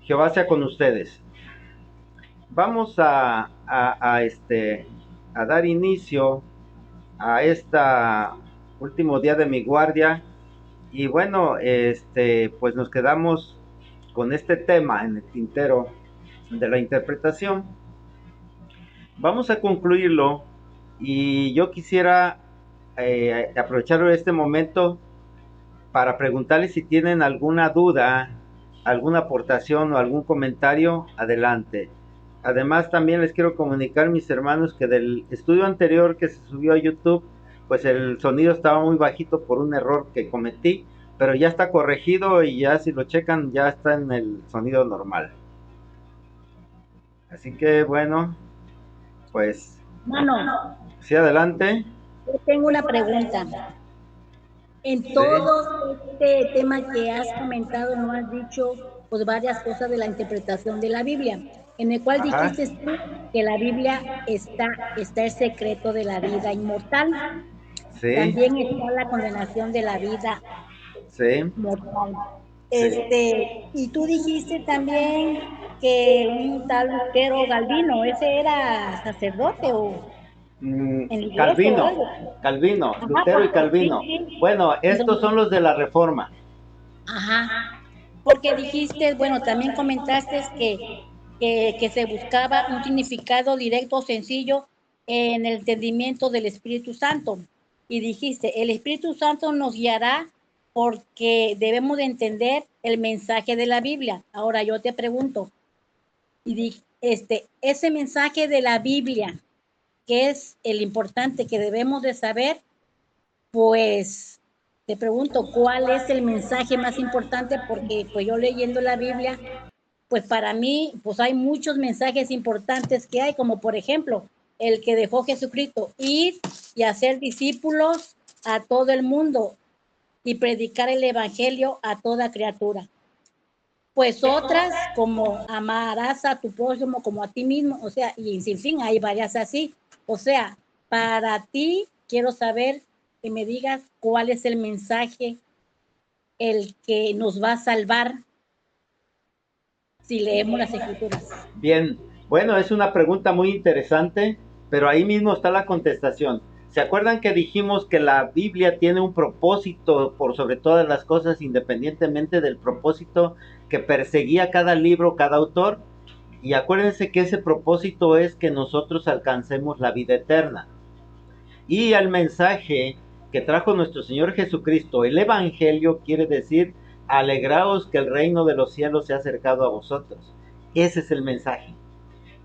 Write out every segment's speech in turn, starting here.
Jehová sea con ustedes. Vamos a dar inicio a esta último día de mi guardia. Y bueno, pues nos quedamos con este tema en el tintero de la interpretación. Vamos a concluirlo y yo quisiera aprovechar este momento para preguntarles si tienen alguna duda, alguna aportación o algún comentario, adelante. Además, también les quiero comunicar, mis hermanos, que del estudio anterior que se subió a YouTube, pues el sonido estaba muy bajito por un error que cometí, pero ya está corregido y ya si lo checan ya está en el sonido normal. Así que bueno, pues Mano, sí, adelante. yo tengo una pregunta. En Sí, todo este tema que has comentado, no has dicho pues varias cosas de la interpretación de la Biblia, en el cual ajá, dijiste tú que la Biblia está el secreto de la vida inmortal, sí, también está la condenación de la vida sí, mortal. sí. Y tú dijiste también que un tal Lutero Galvino, ese era sacerdote o en la iglesia o Calvino, algo. Calvino, Ajá, Lutero y porque sí, Calvino. sí. Bueno, estos Entonces, son los de la Reforma. ajá, porque dijiste, bueno, también comentaste que se buscaba un significado directo, sencillo, en el entendimiento del Espíritu Santo. Y dijiste, el Espíritu Santo nos guiará porque debemos de entender el mensaje de la Biblia. Ahora yo te pregunto, ese mensaje de la Biblia, que es el importante que debemos de saber, pues te pregunto, ¿cuál es el mensaje más importante? Porque pues yo leyendo la Biblia, pues para mí, pues hay muchos mensajes importantes que hay, como por ejemplo, el que dejó Jesucristo, ir y hacer discípulos a todo el mundo y predicar el evangelio a toda criatura. Pues otras, como amarás a tu prójimo como a ti mismo, o sea, y sin fin, hay varias así. O sea, para ti quiero saber que me digas cuál es el mensaje, el que nos va a salvar si leemos las escrituras. Bien, bueno, es una pregunta muy interesante, pero ahí mismo está la contestación. ¿Se acuerdan que dijimos que la Biblia tiene un propósito por sobre todas las cosas, independientemente del propósito que perseguía cada libro, cada autor? Y acuérdense que ese propósito es que nosotros alcancemos la vida eterna. Y al mensaje que trajo nuestro Señor Jesucristo, el Evangelio quiere decir, alegraos que el reino de los cielos se ha acercado a vosotros. Ese es el mensaje.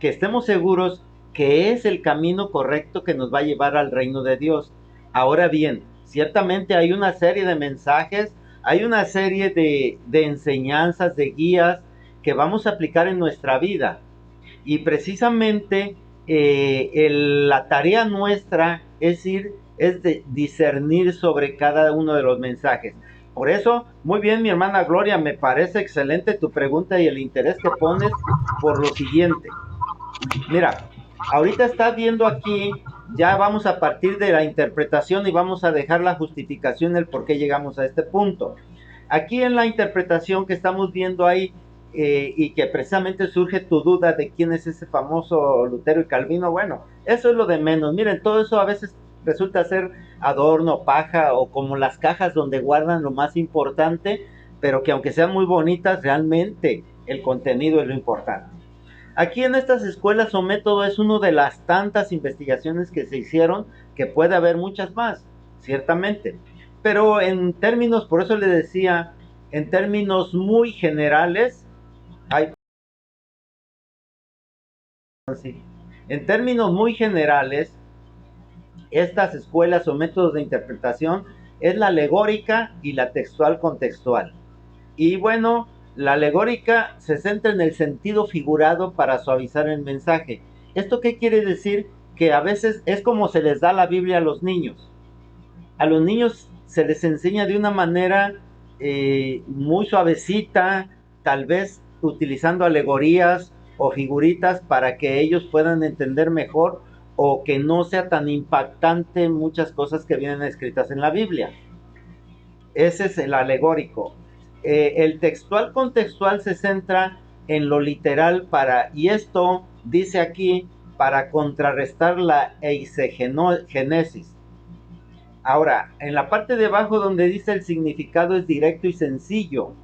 Que estemos seguros que es el camino correcto que nos va a llevar al reino de Dios. Ahora bien, ciertamente hay una serie de mensajes, hay una serie de enseñanzas, de guías que vamos a aplicar en nuestra vida. Y precisamente la tarea nuestra es de discernir sobre cada uno de los mensajes. Por eso, muy bien, mi hermana Gloria, me parece excelente tu pregunta y el interés que pones por lo siguiente. Mira, ahorita está viendo aquí, ya vamos a partir de la interpretación y vamos a dejar la justificación, el por qué llegamos a este punto. Aquí en la interpretación que estamos viendo ahí, y que precisamente surge tu duda de quién es ese famoso Lutero y Calvino, bueno, eso es lo de menos. Miren, todo eso a veces resulta ser adorno, paja o como las cajas donde guardan lo más importante, pero que aunque sean muy bonitas, realmente el contenido es lo importante. Aquí en estas escuelas o método es una de las tantas investigaciones que se hicieron, que puede haber muchas más, ciertamente. Pero en términos, por eso le decía, en términos muy generales, hay, en términos muy generales, estas escuelas o métodos de interpretación es la alegórica y la textual contextual. Y bueno, la alegórica se centra en el sentido figurado para suavizar el mensaje. ¿Esto qué quiere decir? Que a veces es como se les da la Biblia a los niños. A los niños se les enseña de una manera muy suavecita, tal vez utilizando alegorías o figuritas para que ellos puedan entender mejor o que no sea tan impactante muchas cosas que vienen escritas en la Biblia. Ese es el alegórico. El textual contextual se centra en lo literal y esto dice aquí, para contrarrestar la eisegenesis. Ahora, en la parte de abajo donde dice el significado es directo y sencillo,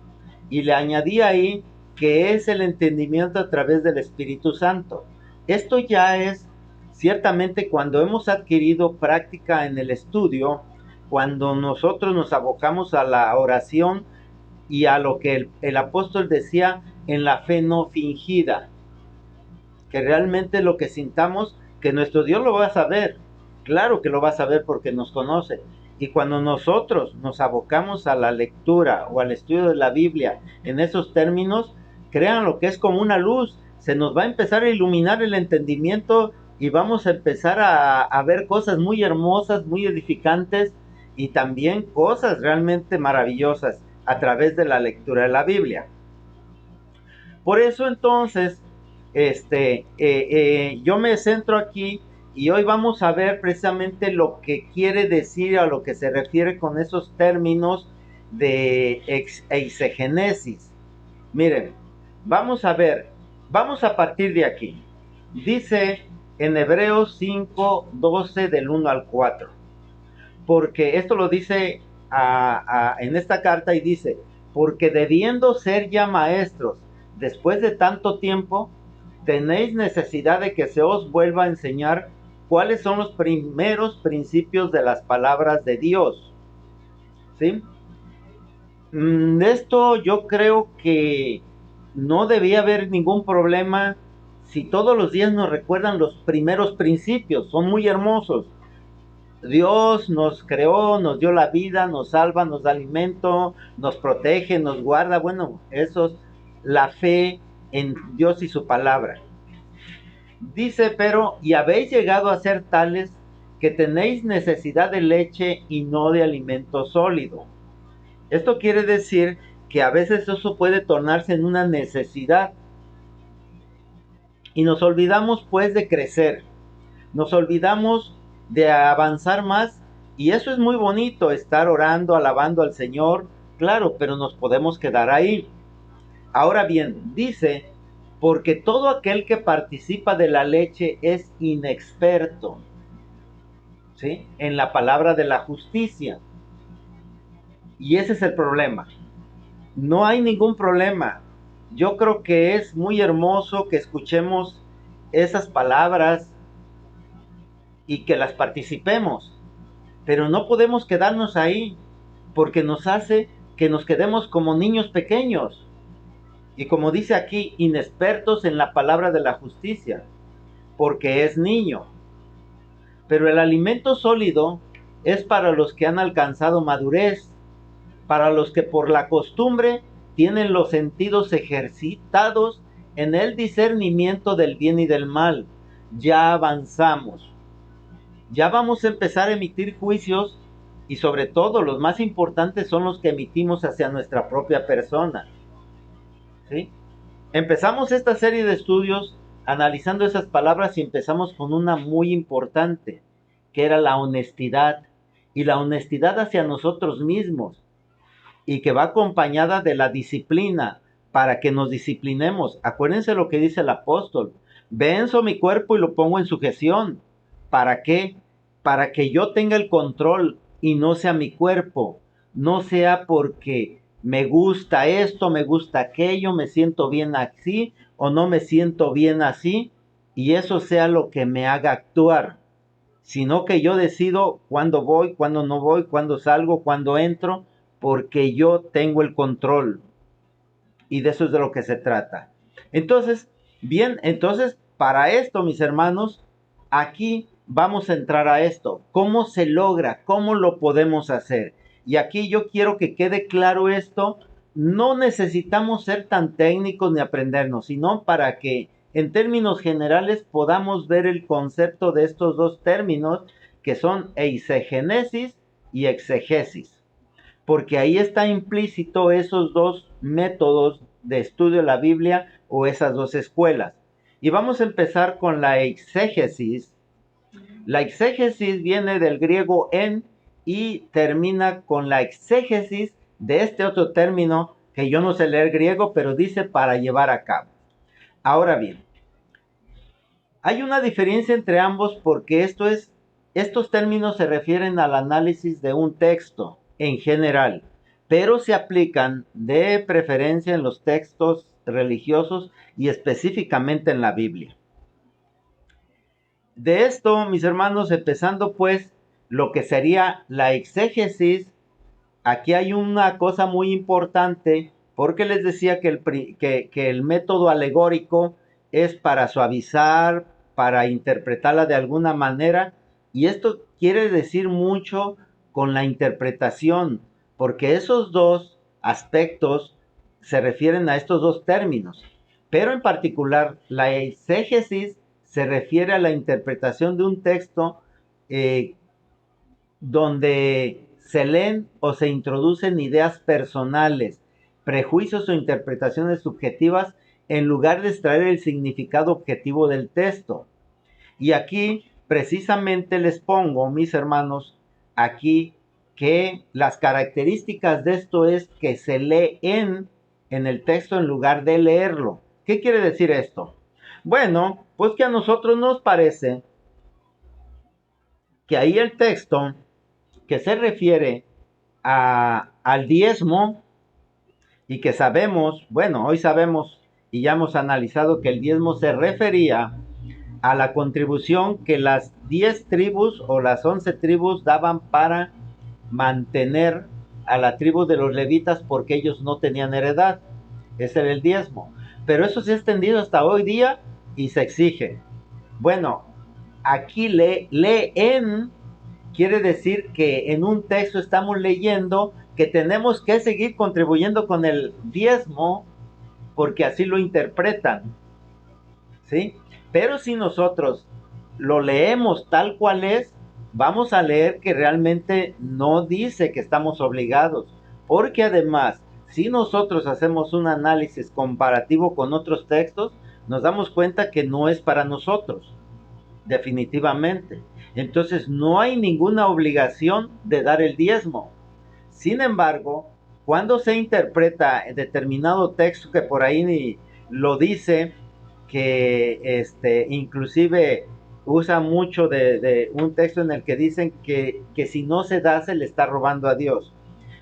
y le añadí ahí que es el entendimiento a través del Espíritu Santo. Esto ya es ciertamente cuando hemos adquirido práctica en el estudio, cuando nosotros nos abocamos a la oración y a lo que el apóstol decía en la fe no fingida, que realmente lo que sintamos, que nuestro Dios lo va a saber, claro que lo va a saber porque nos conoce. Y cuando nosotros nos abocamos a la lectura o al estudio de la Biblia en esos términos, crean lo que es como una luz, se nos va a empezar a iluminar el entendimiento y vamos a empezar a ver cosas muy hermosas, muy edificantes y también cosas realmente maravillosas a través de la lectura de la Biblia. Por eso entonces, yo me centro aquí y hoy vamos a ver precisamente lo que quiere decir, a lo que se refiere con esos términos de eisegenesis. Miren, vamos a ver, vamos a partir de aquí. Dice en Hebreos 5:12 del 1 al 4, porque esto lo dice en esta carta y dice, porque debiendo ser ya maestros, después de tanto tiempo, tenéis necesidad de que se os vuelva a enseñar cuáles son los primeros principios de las palabras de Dios. ¿Sí? Esto yo creo que no debía haber ningún problema si todos los días nos recuerdan los primeros principios, son muy hermosos. Dios nos creó, nos dio la vida, nos salva, nos da alimento, nos protege, nos guarda. Bueno, eso es la fe en Dios y su palabra. Dice, pero, y habéis llegado a ser tales que tenéis necesidad de leche y no de alimento sólido. Esto quiere decir que a veces eso puede tornarse en una necesidad. Y nos olvidamos pues de crecer. Nos olvidamos de avanzar más y eso es muy bonito, estar orando, alabando al Señor, claro, pero nos podemos quedar ahí. Ahora bien, dice, porque todo aquel que participa de la leche es inexperto, ¿sí? En la palabra de la justicia. Y ese es el problema. No hay ningún problema. Yo creo que es muy hermoso que escuchemos esas palabras y que las participemos. Pero no podemos quedarnos ahí, porque nos hace que nos quedemos como niños pequeños. Y como dice aquí, inexpertos en la palabra de la justicia, porque es niño. Pero el alimento sólido es para los que han alcanzado madurez, para los que por la costumbre tienen los sentidos ejercitados en el discernimiento del bien y del mal. Ya avanzamos. Ya vamos a empezar a emitir juicios y sobre todo los más importantes son los que emitimos hacia nuestra propia persona. ¿Sí? Empezamos esta serie de estudios analizando esas palabras y empezamos con una muy importante, que era la honestidad, y la honestidad hacia nosotros mismos, y que va acompañada de la disciplina, para que nos disciplinemos. Acuérdense lo que dice el apóstol, venzo mi cuerpo y lo pongo en sujeción. ¿Para qué? Para que yo tenga el control y no sea mi cuerpo, no sea porque me gusta esto, me gusta aquello, me siento bien así o no me siento bien así, y eso sea lo que me haga actuar, sino que yo decido cuándo voy, cuándo no voy, cuándo salgo, cuándo entro, porque yo tengo el control. Y de eso es de lo que se trata. Entonces, bien, entonces, para esto, mis hermanos, aquí vamos a entrar a esto. ¿Cómo se logra? ¿Cómo lo podemos hacer? Y aquí yo quiero que quede claro esto. No necesitamos ser tan técnicos ni aprendernos, sino para que en términos generales podamos ver el concepto de estos dos términos que son eisegenesis y exegesis, porque ahí está implícito esos dos métodos de estudio de la Biblia o esas dos escuelas. Y vamos a empezar con la exégesis. La exégesis viene del griego en y termina con la exégesis de este otro término que yo no sé leer griego, pero dice para llevar a cabo. Ahora bien, hay una diferencia entre ambos porque estos términos se refieren al análisis de un texto en general, pero se aplican de preferencia en los textos religiosos y específicamente en la Biblia. De esto, mis hermanos, empezando pues lo que sería la exégesis, aquí hay una cosa muy importante porque les decía que el método alegórico es para suavizar, para interpretarla de alguna manera, y esto quiere decir mucho con la interpretación, porque esos dos aspectos se refieren a estos dos términos, pero en particular la exégesis se refiere a la interpretación de un texto donde se leen o se introducen ideas personales, prejuicios o interpretaciones subjetivas en lugar de extraer el significado objetivo del texto. Y aquí precisamente les pongo, mis hermanos, aquí que las características de esto es que se lee en el texto en lugar de leerlo. ¿Qué quiere decir esto? Bueno, pues que a nosotros nos parece que ahí el texto que se refiere al diezmo y que sabemos, bueno, hoy sabemos y ya hemos analizado que el diezmo se refería a la contribución que las 10 tribus o las 11 tribus daban para mantener a la tribu de los levitas porque ellos no tenían heredad. Ese era el diezmo. Pero eso se ha extendido hasta hoy día y se exige. Bueno, aquí leen quiere decir que en un texto estamos leyendo que tenemos que seguir contribuyendo con el diezmo porque así lo interpretan, ¿sí? Pero si nosotros lo leemos tal cual es, vamos a leer que realmente no dice que estamos obligados, porque además, si nosotros hacemos un análisis comparativo con otros textos, nos damos cuenta que no es para nosotros, definitivamente. Entonces no hay ninguna obligación de dar el diezmo. Sin embargo, cuando se interpreta determinado texto que por ahí lo dice, que inclusive usa mucho de un texto en el que dicen que si no se da se le está robando a Dios.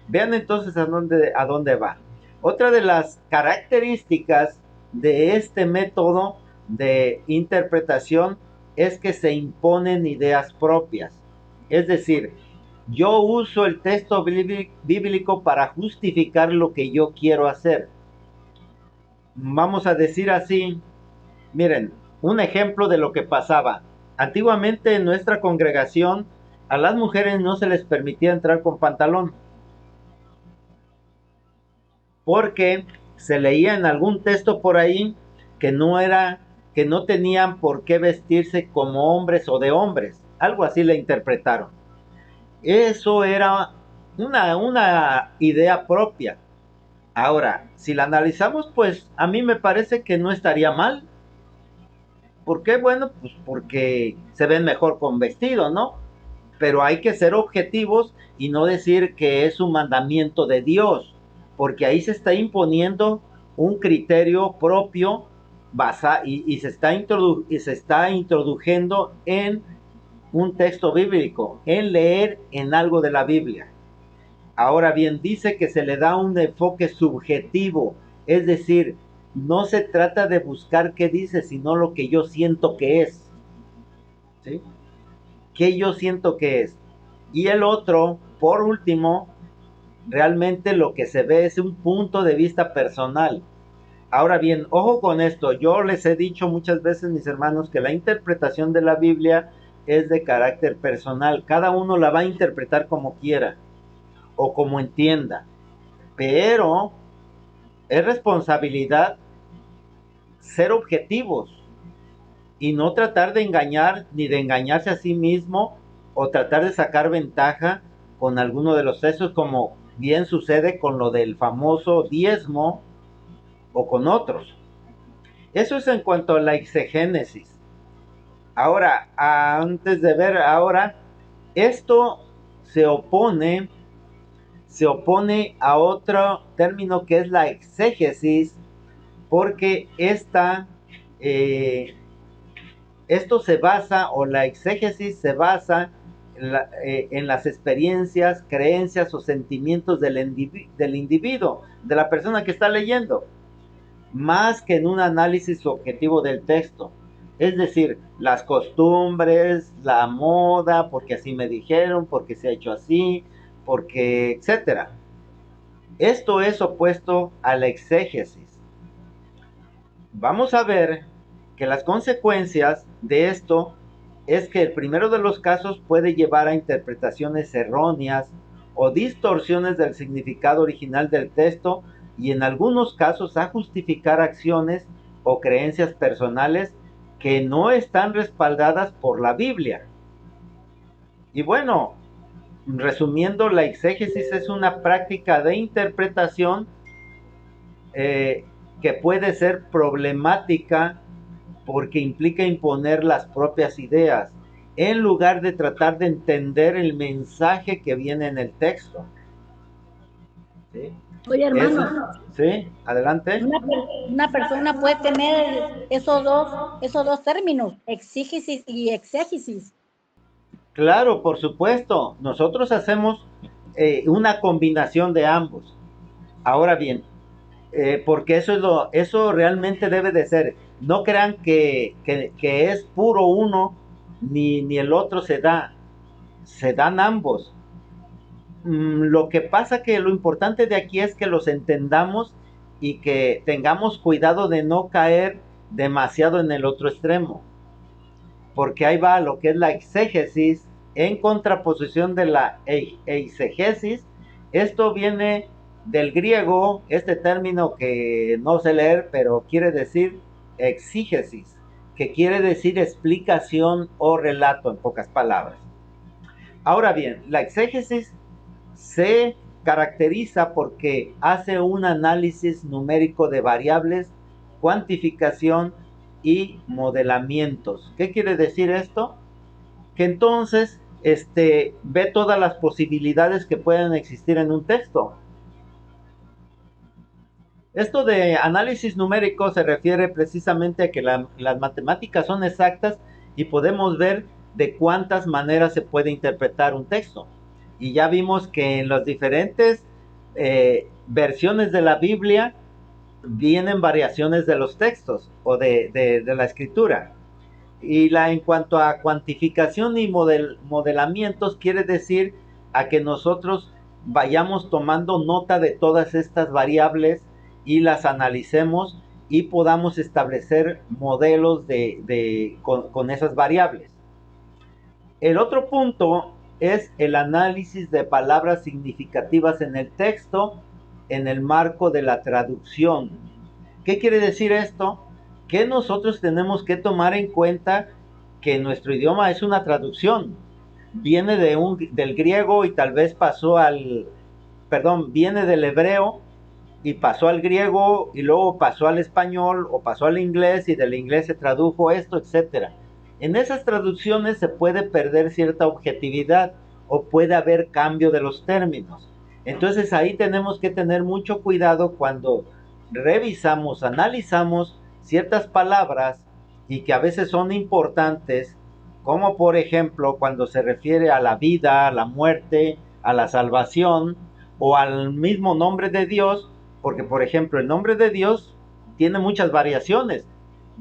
Vean entonces a dónde va. Otra de las características de este método de interpretación es que se imponen ideas propias. Es decir, yo uso el texto bíblico para justificar lo que yo quiero hacer. Vamos a decir así, miren, un ejemplo de lo que pasaba. Antiguamente en nuestra congregación a las mujeres no se les permitía entrar con pantalón, porque se leía en algún texto por ahí que que no tenían por qué vestirse como hombres o de hombres. Algo así le interpretaron. Eso era una idea propia. Ahora, si la analizamos, pues a mí me parece que no estaría mal. ¿Por qué? Bueno, pues porque se ven mejor con vestido, ¿no? Pero hay que ser objetivos y no decir que es un mandamiento de Dios, porque ahí se está imponiendo un criterio propio y se está introduciendo en un texto bíblico, en leer en algo de la Biblia. Ahora bien, dice que se le da un enfoque subjetivo, es decir, no se trata de buscar qué dice, sino lo que yo siento que es. ¿Sí? ¿Qué yo siento que es? Y el otro, por último, realmente lo que se ve es un punto de vista personal. Ahora bien, ojo con esto, yo les he dicho muchas veces, mis hermanos, que la interpretación de la Biblia es de carácter personal. Cada uno la va a interpretar como quiera o como entienda, pero es responsabilidad ser objetivos y no tratar de engañar ni de engañarse a sí mismo o tratar de sacar ventaja con alguno de los textos, como bien sucede con lo del famoso diezmo o con otros. Eso es en cuanto a la exegénesis. Ahora, antes de ver ahora, esto se opone se opone a otro término que es la exégesis, porque esto se basa, o la exégesis se basa en las experiencias, creencias o sentimientos del individuo, de la persona que está leyendo, más que en un análisis objetivo del texto. Es decir, las costumbres, la moda, porque así me dijeron, porque se ha hecho así, porque, etcétera. Esto es opuesto a la exégesis. Vamos a ver que las consecuencias de esto es que el primero de los casos puede llevar a interpretaciones erróneas o distorsiones del significado original del texto, y en algunos casos a justificar acciones o creencias personales que no están respaldadas por la Biblia. Y bueno, resumiendo, la exégesis es una práctica de interpretación eh, que puede ser problemática porque implica imponer las propias ideas en lugar de tratar de entender el mensaje que viene en el texto. ¿Sí? Oye, Eso, hermano, ¿sí? Adelante. una persona puede tener esos dos términos, exígesis y exégesis. Claro, por supuesto. Nosotros hacemos una combinación de ambos. Ahora bien, porque eso realmente debe de ser. No crean que es puro uno, ni el otro se dan ambos. Lo que pasa que lo importante de aquí es que los entendamos y que tengamos cuidado de no caer demasiado en el otro extremo, porque ahí va lo que es la exégesis en contraposición de la eisegesis. Esto viene del griego, este término que no sé leer, pero quiere decir exígesis, que quiere decir explicación o relato, en pocas palabras. Ahora bien, la exégesis se caracteriza porque hace un análisis numérico de variables, cuantificación y modelamientos. ¿Qué quiere decir esto? Que entonces ve todas las posibilidades que pueden existir en un texto. Esto de análisis numérico se refiere precisamente a que las matemáticas son exactas y podemos ver de cuántas maneras se puede interpretar un texto. Y ya vimos que en las diferentes versiones de la Biblia vienen variaciones de los textos o de la escritura. Y en cuanto a cuantificación y modelamientos, quiere decir a que nosotros vayamos tomando nota de todas estas variables y las analicemos y podamos establecer modelos con esas variables. El otro punto es el análisis de palabras significativas en el texto en el marco de la traducción. ¿Qué quiere decir esto? Que nosotros tenemos que tomar en cuenta que nuestro idioma es una traducción. Viene del griego y tal vez viene del hebreo y pasó al griego y luego pasó al español o pasó al inglés y del inglés se tradujo esto, etcétera. En esas traducciones se puede perder cierta objetividad o puede haber cambio de los términos. Entonces ahí tenemos que tener mucho cuidado cuando revisamos, analizamos ciertas palabras y que a veces son importantes, como por ejemplo cuando se refiere a la vida, a la muerte, a la salvación o al mismo nombre de Dios, porque por ejemplo el nombre de Dios tiene muchas variaciones.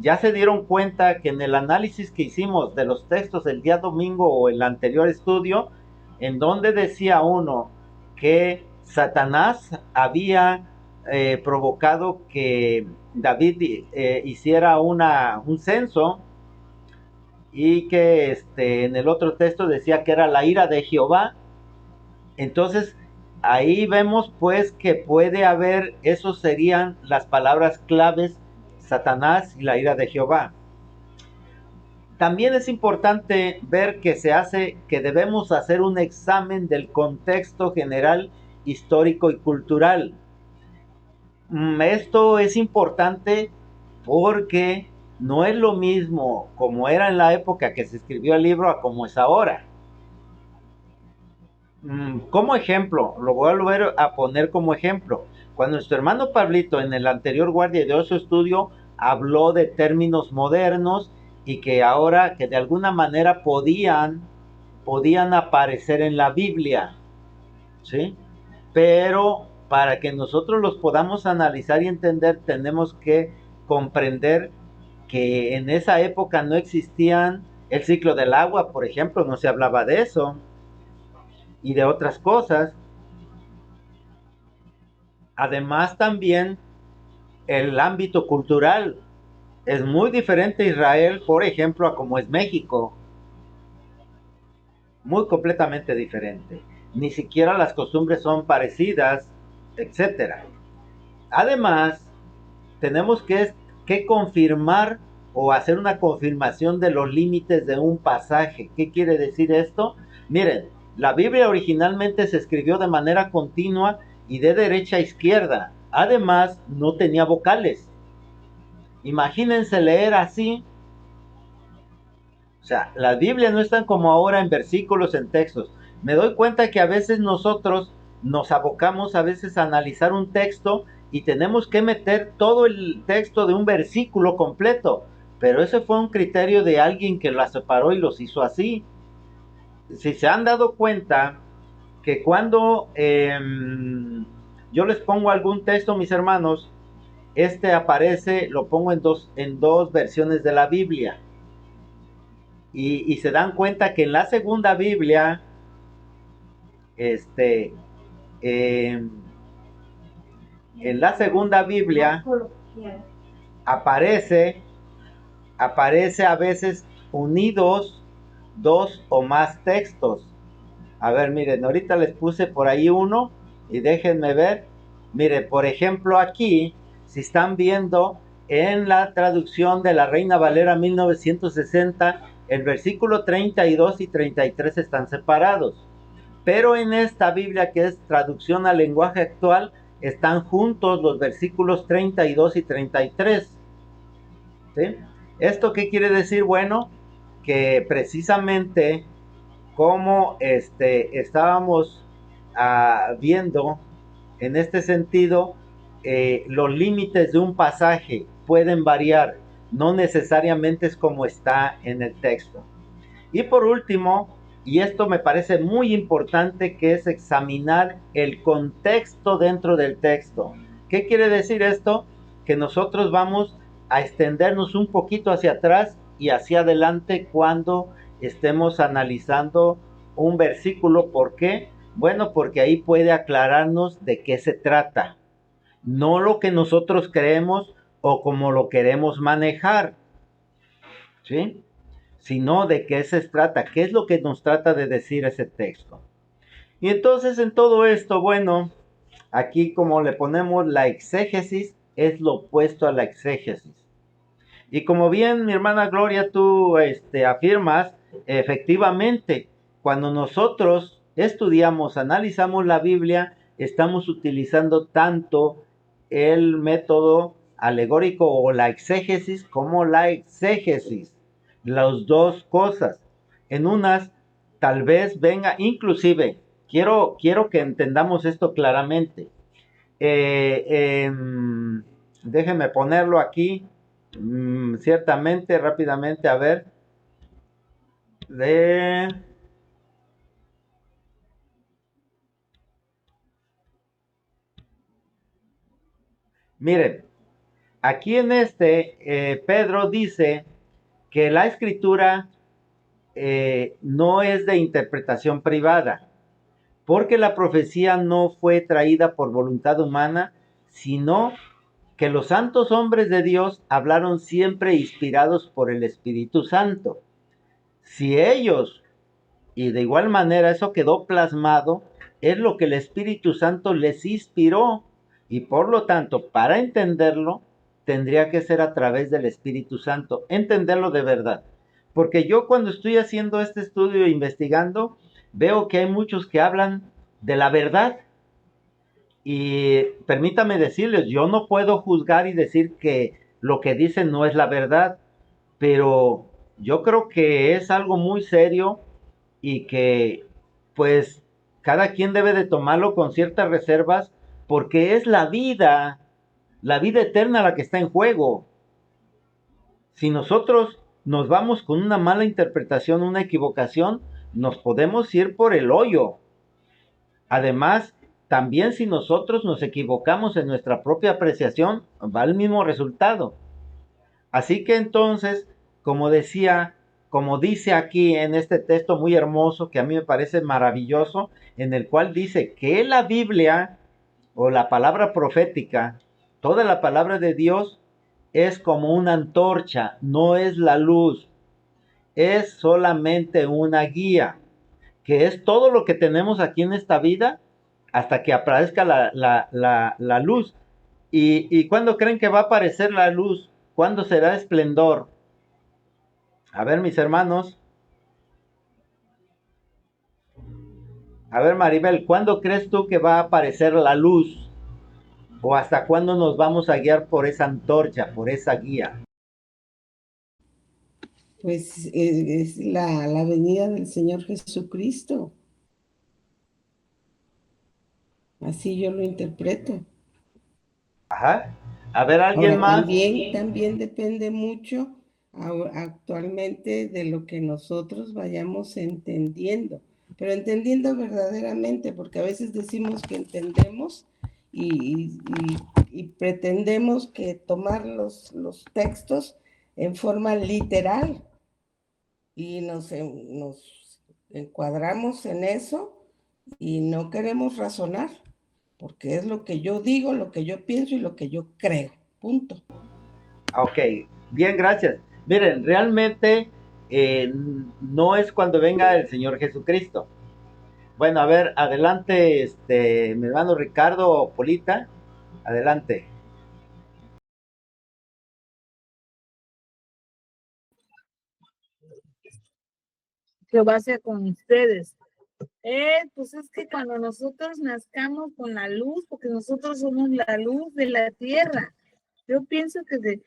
Ya se dieron cuenta que en el análisis que hicimos de los textos el día domingo o el anterior estudio, en donde decía uno que Satanás había provocado que David hiciera un censo, y que en el otro texto decía que era la ira de Jehová. Entonces, ahí vemos pues que puede haber, esos serían las palabras claves, Satanás y la ira de Jehová. También es importante ver que debemos hacer un examen del contexto general, histórico y cultural. Esto es importante porque no es lo mismo como era en la época que se escribió el libro a como es ahora. Como ejemplo, lo voy a volver a poner como ejemplo. Cuando nuestro hermano Pablito en el anterior Guardia de Oso Estudio habló de términos modernos y que ahora que de alguna manera podían aparecer en la Biblia, ¿sí? Pero para que nosotros los podamos analizar y entender, tenemos que comprender que en esa época no existían el ciclo del agua, por ejemplo, no se hablaba de eso y de otras cosas. Además, también el ámbito cultural es muy diferente a Israel, por ejemplo, a como es México, muy completamente diferente. Ni siquiera las costumbres son parecidas, etcétera. Además, tenemos que confirmar o hacer una confirmación de los límites de un pasaje. ¿Qué quiere decir esto? Miren, la Biblia originalmente se escribió de manera continua y de derecha a izquierda. Además, no tenía vocales. Imagínense leer así. O sea, las Biblias no están como ahora en versículos, en textos. Me doy cuenta que a veces nosotros nos abocamos a veces a analizar un texto y tenemos que meter todo el texto de un versículo completo. Pero ese fue un criterio de alguien que la separó y los hizo así. Si se han dado cuenta que cuando yo les pongo algún texto, mis hermanos, este aparece, lo pongo en dos versiones de la Biblia. Y se dan cuenta que en la segunda Biblia, este, eh, en la segunda Biblia aparece, aparece a veces unidos dos o más textos. A ver, miren, ahorita les puse por ahí uno y déjenme ver. Mire, por ejemplo, aquí, si están viendo en la traducción de la Reina Valera 1960, el versículo 32 y 33 están separados. Pero en esta Biblia, que es traducción al lenguaje actual, están juntos los versículos 32 y 33. ¿Sí? ¿Esto qué quiere decir? Bueno, que precisamente como estábamos viendo en este sentido, los límites de un pasaje pueden variar, no necesariamente es como está en el texto. Y por último, y esto me parece muy importante, que es examinar el contexto dentro del texto. ¿Qué quiere decir esto? Que nosotros vamos a extendernos un poquito hacia atrás y hacia adelante cuando estemos analizando un versículo. ¿Por qué? Bueno, porque ahí puede aclararnos de qué se trata. No lo que nosotros creemos o como lo queremos manejar. ¿Sí? Sino de qué se trata, qué es lo que nos trata de decir ese texto. Y entonces en todo esto, bueno, aquí como le ponemos la exégesis, es lo opuesto a la exégesis. Y como bien mi hermana Gloria tú afirmas, efectivamente, cuando nosotros estudiamos, analizamos la Biblia, estamos utilizando tanto el método alegórico o la exégesis como la exégesis. Las dos cosas. En unas, tal vez venga, inclusive, quiero que entendamos esto claramente. Déjenme ponerlo aquí. Ciertamente, rápidamente, a ver. De... Miren, aquí en Pedro dice que la escritura no es de interpretación privada, porque la profecía no fue traída por voluntad humana, sino que los santos hombres de Dios hablaron siempre inspirados por el Espíritu Santo. Si ellos, y de igual manera eso quedó plasmado, es lo que el Espíritu Santo les inspiró, y por lo tanto, para entenderlo, tendría que ser a través del Espíritu Santo, entenderlo de verdad. Porque yo cuando estoy haciendo este estudio e investigando, veo que hay muchos que hablan de la verdad. Y permítame decirles, yo no puedo juzgar y decir que lo que dicen no es la verdad, pero yo creo que es algo muy serio y que pues cada quien debe de tomarlo con ciertas reservas, porque es la vida eterna la que está en juego. Si nosotros nos vamos con una mala interpretación, una equivocación, nos podemos ir por el hoyo. Además, también si nosotros nos equivocamos en nuestra propia apreciación, va el mismo resultado. Así que entonces, como decía, como dice aquí en este texto muy hermoso que a mí me parece maravilloso, en el cual dice que la Biblia o la palabra profética, toda la palabra de Dios es como una antorcha, no es la luz, es solamente una guía, que es todo lo que tenemos aquí en esta vida hasta que aparezca la luz. ¿Y cuándo creen que va a aparecer la luz? ¿Cuándo será esplendor? A ver, mis hermanos. A ver, Maribel, ¿cuándo crees tú que va a aparecer la luz? ¿O hasta cuándo nos vamos a guiar por esa antorcha, por esa guía? Pues es la venida del Señor Jesucristo. Así yo lo interpreto. Ajá. A ver, ¿alguien Ahora, más? también depende mucho actualmente de lo que nosotros vayamos entendiendo, pero entendiendo verdaderamente, porque a veces decimos que entendemos y pretendemos que tomar los textos en forma literal y nos encuadramos en eso y no queremos razonar, porque es lo que yo digo, lo que yo pienso y lo que yo creo. Punto. Ok, bien, gracias. Miren, realmente no es cuando venga el Señor Jesucristo. Bueno, a ver, adelante, mi hermano Ricardo Polita, adelante. Jehová sea con ustedes. Pues es que cuando nosotros nazcamos con la luz, porque nosotros somos la luz de la tierra, yo pienso que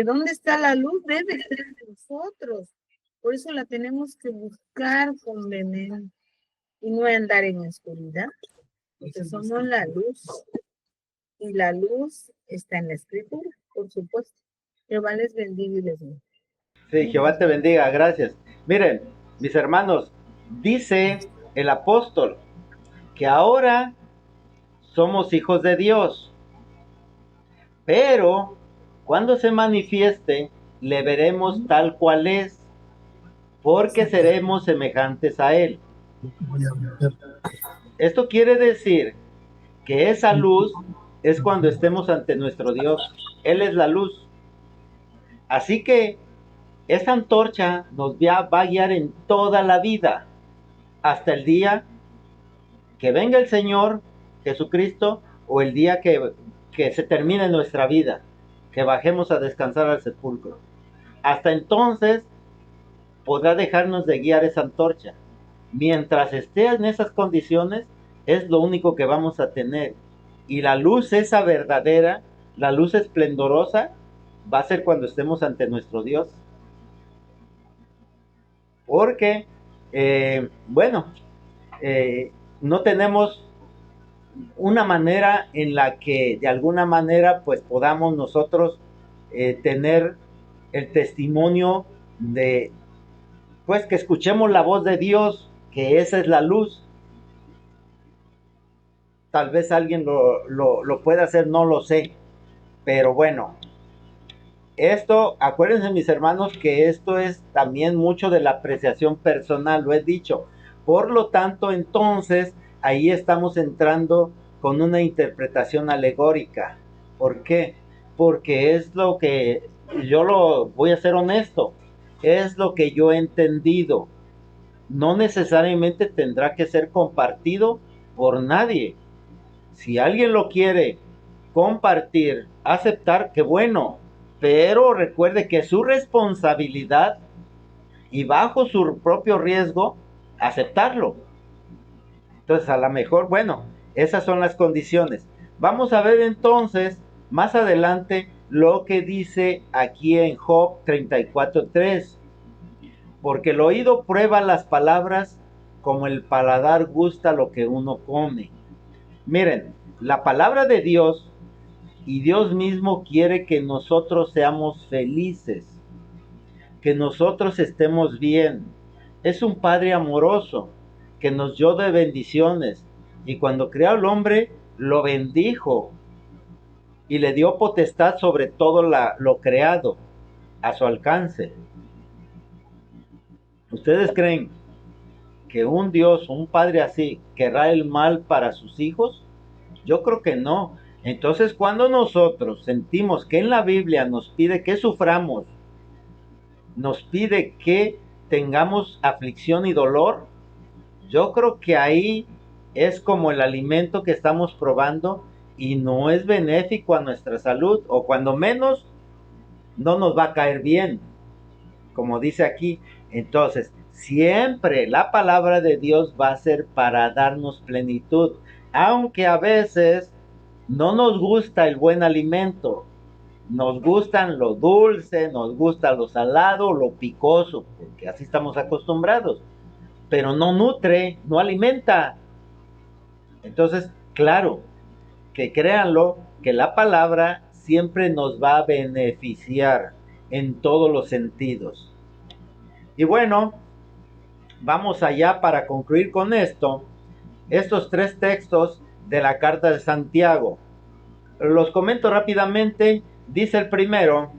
donde está la luz debe estar en nosotros. Por eso la tenemos que buscar con vehemencia y no andar en oscuridad, porque somos la luz. Y la luz está en la escritura, por supuesto. Jehová les bendiga y les bendiga. Sí, Jehová te bendiga, gracias. Miren, mis hermanos, dice el apóstol que ahora somos hijos de Dios, pero cuando se manifieste, le veremos tal cual es, porque seremos semejantes a Él. Esto quiere decir que esa luz es cuando estemos ante nuestro Dios. Él es la luz. Así que esa antorcha nos va a guiar en toda la vida, hasta el día que venga el Señor Jesucristo o el día que se termine nuestra vida, que bajemos a descansar al sepulcro. Hasta entonces podrá dejarnos de guiar esa antorcha. Mientras esté en esas condiciones, es lo único que vamos a tener. Y la luz esa verdadera, la luz esplendorosa, va a ser cuando estemos ante nuestro Dios. Porque, bueno, no tenemos una manera en la que de alguna manera pues podamos nosotros tener el testimonio de pues que escuchemos la voz de Dios, que esa es la luz. Tal vez alguien lo pueda hacer, no lo sé, pero bueno, esto, acuérdense mis hermanos que esto es también mucho de la apreciación personal, lo he dicho. Por lo tanto, entonces, ahí estamos entrando con una interpretación alegórica. ¿Por qué? Porque es lo que, yo lo voy a ser honesto, es lo que yo he entendido. No necesariamente tendrá que ser compartido por nadie. Si alguien lo quiere compartir, aceptar, qué bueno, pero recuerde que es su responsabilidad y bajo su propio riesgo aceptarlo. Entonces, a lo mejor, bueno, esas son las condiciones. Vamos a ver entonces más adelante lo que dice aquí en Job 34:3. Porque el oído prueba las palabras como el paladar gusta lo que uno come. Miren, la palabra de Dios y Dios mismo quiere que nosotros seamos felices, que nosotros estemos bien. Es un Padre amoroso que nos dio de bendiciones y cuando creó al hombre lo bendijo y le dio potestad sobre todo lo creado a su alcance. ¿Ustedes creen que un Dios, un Padre así, querrá el mal para sus hijos? Yo creo que no. Entonces, cuando nosotros sentimos que en la Biblia nos pide que suframos, nos pide que tengamos aflicción y dolor, yo creo que ahí es como el alimento que estamos probando y no es benéfico a nuestra salud, o cuando menos no nos va a caer bien, como dice aquí. Entonces, siempre la palabra de Dios va a ser para darnos plenitud, aunque a veces no nos gusta el buen alimento. Nos gustan lo dulce, nos gusta lo salado, lo picoso, porque así estamos acostumbrados, pero no nutre, no alimenta. Entonces, claro, que créanlo, que la palabra siempre nos va a beneficiar en todos los sentidos. Y bueno, vamos allá para concluir con esto, estos 3 textos de la carta de Santiago. Los comento rápidamente. Dice el primero: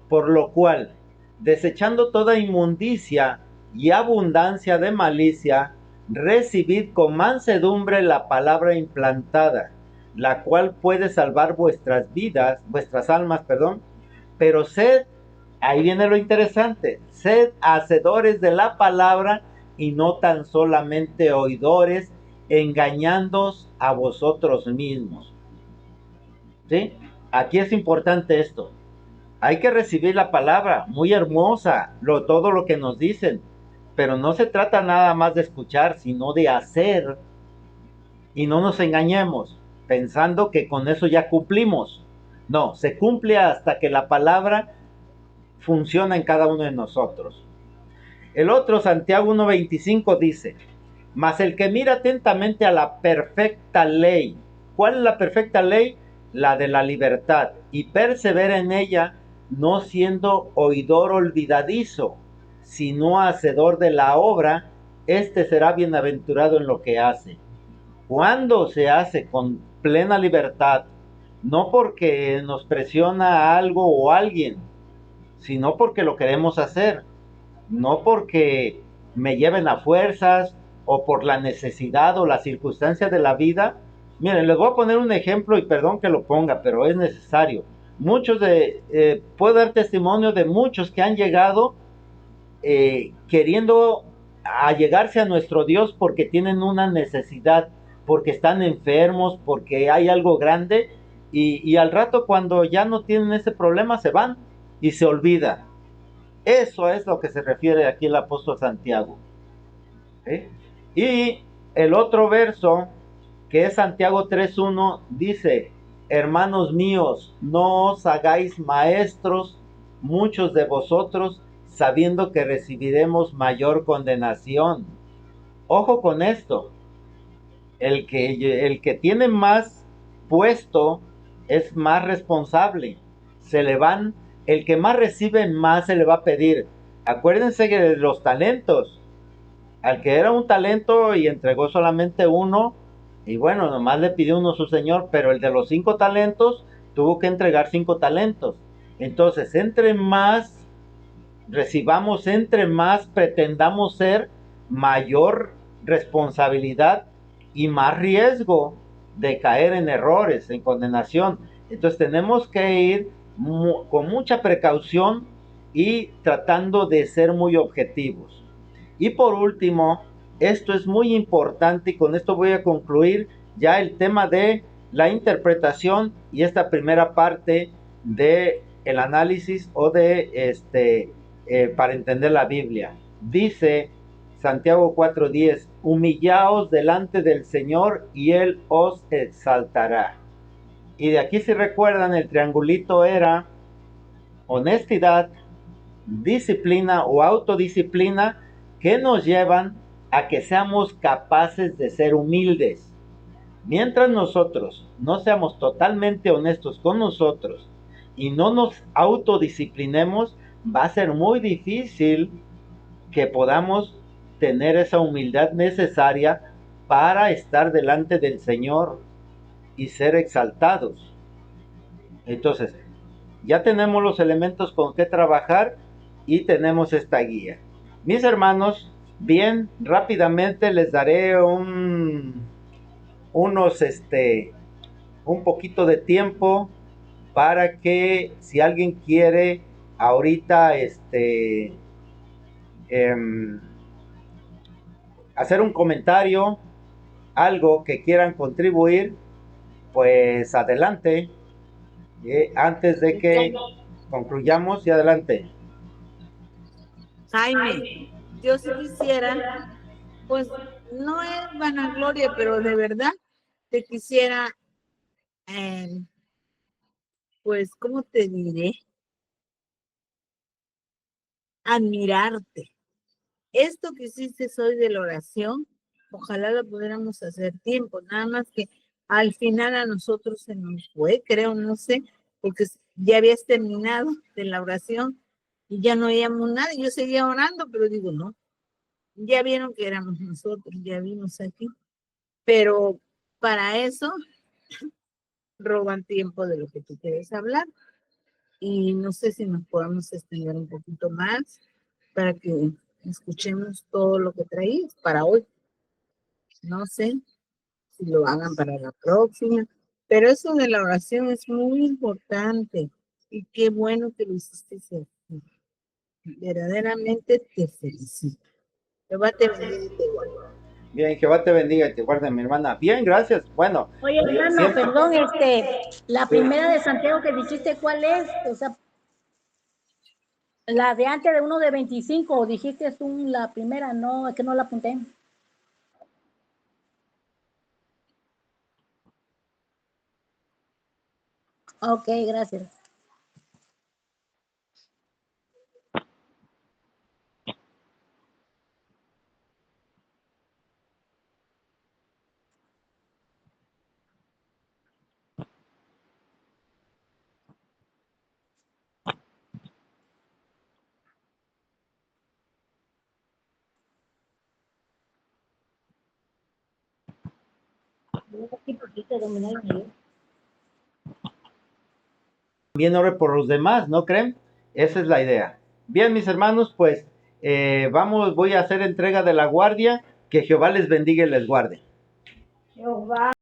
por lo cual, desechando toda inmundicia y abundancia de malicia, recibid con mansedumbre la palabra implantada, la cual puede salvar vuestras vidas, vuestras almas, perdón. Pero sed, ahí viene lo interesante, sed hacedores de la palabra y no tan solamente oidores, engañándoos a vosotros mismos. ¿Sí? Aquí es importante esto. Hay que recibir la palabra, muy hermosa, todo lo que nos dicen, pero no se trata nada más de escuchar, sino de hacer, y no nos engañemos pensando que con eso ya cumplimos. No, se cumple hasta que la palabra funciona en cada uno de nosotros. El otro, Santiago 1:25 dice: mas el que mira atentamente a la perfecta ley. ¿Cuál es la perfecta ley? La de la libertad, y persevera en ella, no siendo oidor olvidadizo, sino hacedor de la obra, este será bienaventurado en lo que hace. Cuando se hace con plena libertad, no porque nos presiona algo o alguien, sino porque lo queremos hacer, no porque me lleven a fuerzas o por la necesidad o las circunstancias de la vida. Miren, les voy a poner un ejemplo y perdón que lo ponga, pero es necesario. Puedo dar testimonio de muchos que han llegado queriendo allegarse a nuestro Dios porque tienen una necesidad, porque están enfermos, porque hay algo grande, y al rato cuando ya no tienen ese problema se van y se olvidan. Eso es lo que se refiere aquí el apóstol Santiago. ¿Sí? Y el otro verso, que es Santiago 3:1, dice: hermanos míos, no os hagáis maestros muchos de vosotros, sabiendo que recibiremos mayor condenación. Ojo con esto, el que tiene más puesto es más responsable. El que más recibe, más se le va a pedir. Acuérdense que de los talentos, al que era un talento y entregó solamente uno, y bueno, nomás le pidió uno a su señor, pero el de los 5 talentos tuvo que entregar 5 talentos. Entonces, entre más recibamos, entre más pretendamos ser, mayor responsabilidad y más riesgo de caer en errores, en condenación. Entonces tenemos que ir con mucha precaución y tratando de ser muy objetivos. Y por último, esto es muy importante y con esto voy a concluir ya el tema de la interpretación y esta primera parte de el análisis o de para entender la Biblia. Dice Santiago 4:10: humillaos delante del Señor y Él os exaltará. Y de aquí, si recuerdan, el triangulito era honestidad, disciplina o autodisciplina, que nos llevan a que seamos capaces de ser humildes. Mientras nosotros no seamos totalmente honestos con nosotros y no nos autodisciplinemos, va a ser muy difícil que podamos tener esa humildad necesaria para estar delante del Señor y ser exaltados. Entonces, ya tenemos los elementos con que trabajar y tenemos esta guía. Mis hermanos, bien, rápidamente les daré unos, un poquito de tiempo para que si alguien quiere ahorita, eh, hacer un comentario, algo que quieran contribuir, pues adelante, antes de que concluyamos y adelante. Jaime, yo sí quisiera, pues no es vanagloria, pero de verdad te quisiera, pues, ¿cómo te diré? Admirarte. Esto que hiciste hoy de la oración, ojalá lo pudiéramos hacer tiempo, nada más que al final a nosotros se nos fue, creo, no sé, porque ya habías terminado de la oración y ya no oíamos nada, yo seguía orando, pero digo, no, ya vieron que éramos nosotros, ya vimos aquí, pero para eso roban tiempo de lo que tú quieres hablar y no sé si nos podemos extender un poquito más para que escuchemos todo lo que traías para hoy. No sé si lo hagan para la próxima, pero eso de la oración es muy importante y qué bueno que lo hiciste así. Verdaderamente te felicito. Jehová te bendiga y te guarde. Bien, Jehová te bendiga y te guarde, mi hermana. Bien, gracias. Bueno, Oye, hermano, siempre, perdón, la sí. primera de Santiago que dijiste, ¿cuál es? O sea, la de antes de uno de 25, o dijiste la primera, no, es que no la apunté. Ok, gracias. También ore por los demás, ¿no creen? Esa es la idea. Bien, mis hermanos, pues voy a hacer entrega de la guardia. Que Jehová les bendiga y les guarde. Jehová.